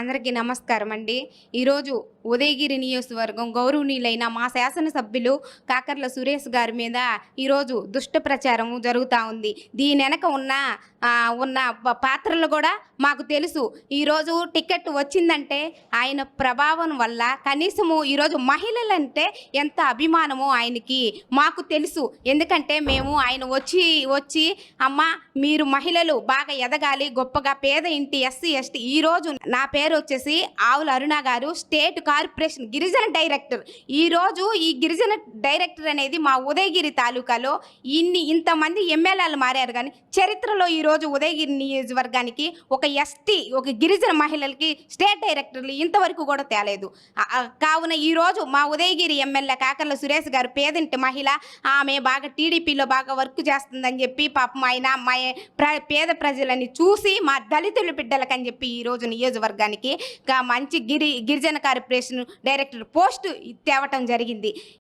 అందరికీ నమస్కారం అండి. ఈరోజు ఉదయగిరి నియోజకవర్గం గౌరవనీయులైన మా శాసనసభ్యులు కాకర్ల సురేష్ గారి మీద ఈరోజు దుష్ట ప్రచారం జరుగుతూ ఉంది. దీని వెనక ఉన్న పాత్రలు కూడా మాకు తెలుసు. ఈరోజు టికెట్ వచ్చిందంటే ఆయన ప్రభావం వల్ల కనీసము ఈరోజు మహిళలంటే ఎంత అభిమానమో ఆయనకి మాకు తెలుసు. ఎందుకంటే మేము ఆయన వచ్చి అమ్మ మీరు మహిళలు బాగా ఎదగాలి, గొప్పగా పేద ఇంటి ఎస్సీ ఎస్టీ. ఈరోజు నా పేరు వచ్చేసి ఆవుల అరుణ గారు, స్టేట్ కార్పొరేషన్ గిరిజన డైరెక్టర్. ఈరోజు ఈ గిరిజన డైరెక్టర్ అనేది మా ఉదయగిరి తాలూకాలో ఇంతమంది ఎమ్మెల్యేలు మారారు, కానీ చరిత్రలో ఈరోజు ఉదయగిరి నియోజకవర్గానికి ఒక ఎస్టీ, ఒక గిరిజన మహిళలకి స్టేట్ డైరెక్టర్లు ఇంతవరకు కూడా తేలేదు. కావున ఈరోజు మా ఉదయగిరి ఎమ్మెల్యే కాకర్ల సురేష్ గారు పేదింటి మహిళ, ఆమె బాగా టీడీపీలో బాగా వర్క్ చేస్తుందని చెప్పి పాపం ఆయన మా పేద ప్రజలని చూసి మా దళితుల బిడ్డలకని చెప్పి ఈరోజు నియోజకవర్గానికి మంచి గిరిజన కార్పొరేషన్ డైరెక్టర్ పోస్టు తేవటం జరిగింది.